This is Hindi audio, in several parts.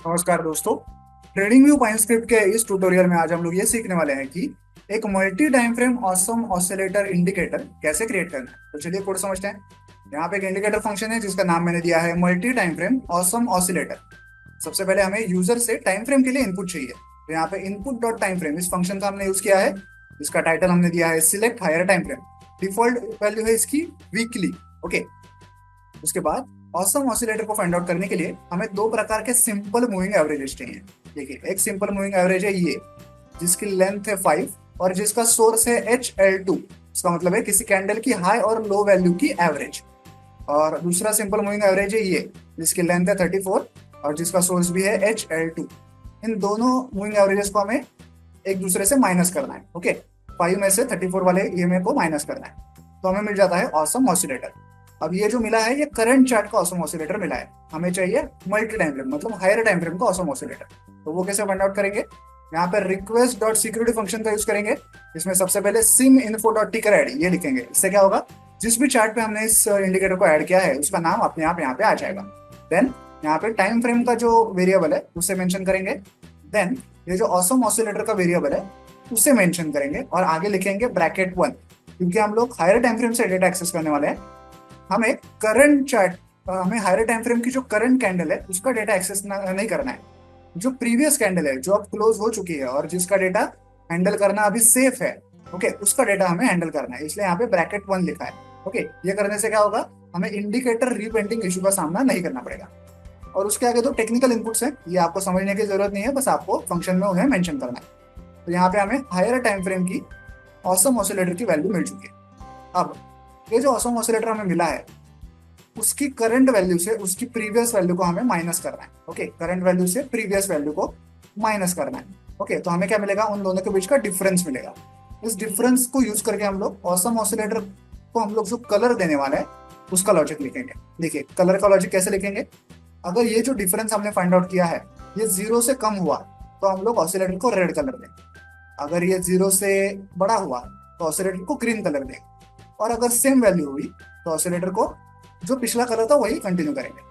नमस्कार दोस्तों। ट्रेडिंग व्यू पाइनस्क्रिप्ट के इस ट्यूटोरियल में आज हम लोग ये सीखने वाले हैं कि एक multi time frame awesome oscillator indicator कैसे क्रिएट करना है। तो चलिए कोड समझते हैं। यहाँ पे एक इंडिकेटर फंक्शन है जिसका नाम मैंने दिया है multi time frame awesome oscillator. सबसे पहले हमें यूजर से टाइम फ्रेम के लिए इनपुट चाहिए, तो यहाँ पे इनपुट डॉट टाइम फ्रेम इस फंक्शन का हमने यूज किया है। इसका टाइटल हमने दिया है select higher time frame. Default value है इसकी वीकली। ओके, उसके बाद ऑसम ऑसिलेटर को फाइंड आउट करने के लिए हमें दो प्रकार के सिंपल मूविंग एवरेजेस चाहिए। देखिए, एक सिंपल मूविंग एवरेज है ये, जिसकी लेंथ है 5 और जिसका सोर्स है HL2। इसका मतलब है किसी कैंडल की हाई और लो वैल्यू की एवरेज। और दूसरा सिंपल मूविंग एवरेज है ये, जिसकी लेंथ है 34 और जिसका सोर्स भी है HL2। इन दोनों मूविंग एवरेजेस को हमें एक दूसरे से माइनस करना है। ओके, 5 में से 34 वाले ईएमए को माइनस करना है, तो हमें मिल जाता है ऑसम ऑसिलेटर। अब ये जो मिला है ये करंट चार्ट का ऑसम ऑसिलेटर मिला है। हमें चाहिए मल्टी टाइम फ्रेम मतलब हायर टाइम फ्रेम का ऑसम ऑसिलेटर। तो वो कैसे फाइंड आउट करेंगे? यहाँ पे रिक्वेस्ट डॉट सिक्योरिटी फंक्शन का यूज करेंगे। इसमें सबसे पहले सिम इन्फो डॉट टिकर ऐड ये लिखेंगे। इससे क्या होगा, जिस भी चार्ट पे हमने इस इंडिकेटर को ऐड किया है उसका नाम अपने आप यहाँ पे आ जाएगा। देन यहाँ पे टाइम फ्रेम का जो वेरिएबल है उसे मेंशन करेंगे। देन ये जो ऑसम ऑसिलेटर का वेरिएबल है उसे मेंशन करेंगे और आगे लिखेंगे ब्रैकेट 1, क्योंकि हम लोग हायर टाइम फ्रेम से डेटा एक्सेस करने वाले हैं। हमें करंट चार्ट, हमें हायर टाइम फ्रेम की जो करंट कैंडल है उसका डेटा एक्सेस नहीं करना है। जो प्रीवियस कैंडल है जो अब क्लोज हो चुकी है और जिसका डेटा हैंडल करना अभी सेफ है, ओके, उसका डेटा हमें हैंडल करना है, इसलिए यहाँ पे ब्रैकेट 1 लिखा है। ओके, ये करने से क्या होगा, हमें इंडिकेटर रीपेंटिंग इशू का सामना नहीं करना पड़ेगा। और उसके आगे तो टेक्निकल इनपुट्स हैं, ये आपको समझने की जरूरत नहीं है, बस आपको फंक्शन में उन्हें मेंशन करना है। तो यहाँ पे हमें हायर टाइम फ्रेम की ऑसम ऑसिलेटर की वैल्यू मिल चुकी है। अब ये जो ऑसम ऑसिलेटर हमें मिला है उसकी करंट वैल्यू से उसकी प्रीवियस वैल्यू को हमें माइनस करना है। ओके, करंट वैल्यू से प्रीवियस वैल्यू को माइनस करना है। ओके, तो हमें क्या मिलेगा, उन दोनों के बीच का डिफरेंस मिलेगा। इस डिफरेंस को यूज करके हम लोग ऑसम ऑसिलेटर को हम लोग जो कलर देने वाले हैं उसका लॉजिक लिखेंगे। देखिए, कलर का लॉजिक कैसे लिखेंगे, अगर ये जो डिफरेंस हमने फाइंड आउट किया है ये 0 से कम हुआ तो हम लोग ऑसिलेटर को रेड कलर देंगे। अगर ये 0 से बड़ा हुआ तो ऑसिलेटर को ग्रीन कलर देंगे। और अगर सेम वैल्यू हुई तो ऑसिलेटर को जो पिछला कलर था वही कंटिन्यू करेंगे।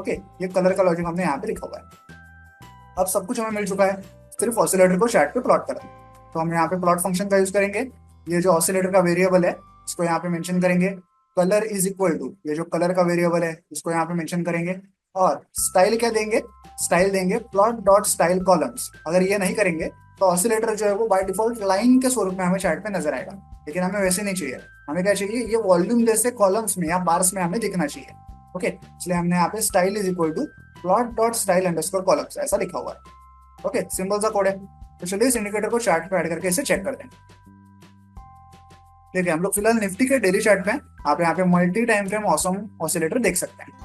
ओके, ये कलर का लॉजिक हमने यहाँ पे लिखा हुआ है। अब सब कुछ हमें मिल चुका है, सिर्फ ऑसिलेटर को चार्ट पे प्लॉट करना है। तो हम यहाँ पे प्लॉट फंक्शन का यूज करेंगे। ये जो ऑसिलेटर का वेरिएबल है इसको यहाँ पे मेंशन करेंगे। कलर इज इक्वल टू, ये जो कलर का वेरिएबल है इसको यहाँ पे मेंशन करेंगे। और स्टाइल क्या देंगे, स्टाइल देंगे प्लॉट डॉट स्टाइल कॉलम्स। अगर ये नहीं करेंगे तो ऑसिलेटर जो है वो बाय डिफॉल्ट लाइन के स्वरूप में हमें चार्ट पे नजर आएगा, लेकिन हमें वैसे नहीं चाहिए। हमें क्या चाहिए, ये वॉल्यूम जैसे कॉलम्स में या बार्स में हमें दिखना चाहिए। ओके, इसलिए हमने यहाँ पे style is equal to plot dot style underscore columns ऐसा लिखा हुआ है। ओके, सिंपल सा कोड है। तो चलिए इस इंडिकेटर को चार्ट पे ऐड करके इसे चेक करते हैं। देखिए, हम लोग फिलहाल निफ्टी के डेली चार्ट पे हैं। आप यहाँ पे multi time frame awesome oscillator देख सकते हैं।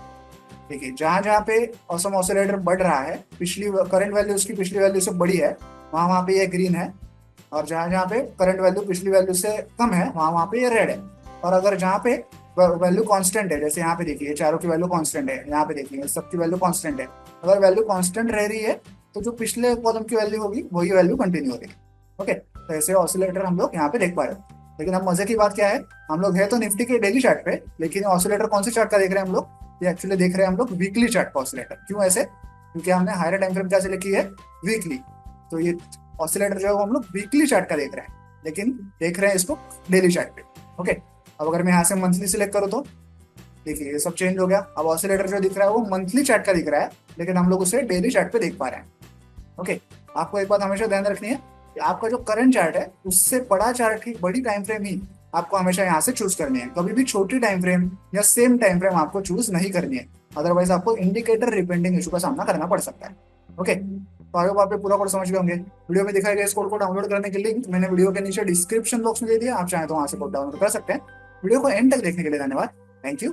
देखिए, जहां जहां पे ऑसम ऑसिलेटर बढ़ रहा है, पिछली करंट वैल्यू उसकी पिछली वैल्यू से बड़ी है, वहां वहां पे ये ग्रीन है। और जहां जहां पे करंट वैल्यू पिछली वैल्यू से कम है वहां वहां पे ये रेड है। और अगर जहां पे वैल्यू कांस्टेंट है, जैसे यहाँ पे देखिए चारों की वैल्यू कांस्टेंट है, यहाँ पे देखिए सबकी वैल्यू कांस्टेंट है। अगर वैल्यू कांस्टेंट रह रही है तो जो पिछले कॉलम की वैल्यू होगी वही वैल्यू कंटिन्यू होगी। ओके, तो ऐसे ऑसिलेटर हम लोग यहाँ पे देख पा रहे हैं। लेकिन अब मजे की बात क्या है, हम लोग है तो निफ्टी के डेली चार्ट पे, लेकिन ऑसिलेटर कौन से चार्ट का देख रहे हैं हम लोग, ये एक्चुअली देख रहे हैं हम लोग वीकली चार्ट का ऑसिलेटर। क्यों ऐसे, क्योंकि हमने हायर टाइम फ्रेम क्या से लिखी है, वीकली। तो ये ऑसिलेटर जो है वो हम लोग वीकली चार्ट का देख रहे हैं, लेकिन देख रहे हैं इसको डेली चार्ट पे। ओके, अब अगर मैं यहाँ से मंथली सिलेक्ट करूँ तो देखिए ये सब चेंज हो गया। अब ऑसिलेटर जो दिख रहा है वो मंथली चार्ट का दिख रहा है, लेकिन हम लोग उसे डेली चार्ट पे देख पा रहे हैं। ओके, आपको एक बात हमेशा ध्यान रखनी है कि आपका जो करंट चार्ट है उससे बड़ा चार्ट की बड़ी टाइम फ्रेम ही आपको हमेशा यहाँ से चूज करनी है। कभी भी छोटी टाइम फ्रेम या सेम टाइम फ्रेम आपको चूज नहीं करनी है, अदरवाइज आपको इंडिकेटर रिपेंटिंग इशू का सामना करना पड़ सकता है। ओके, तो आगे आप पूरा कोड समझ गए होंगे। वीडियो में दिखाए गए इस कोड को डाउनलोड करने के लिंक मैंने वीडियो के नीचे डिस्क्रिप्शन बॉक्स में दे दिया, आप चाहें तो वहां से कोड डाउनलोड कर सकते हैं। वीडियो को एंड तक देखने के लिए धन्यवाद। Thank you.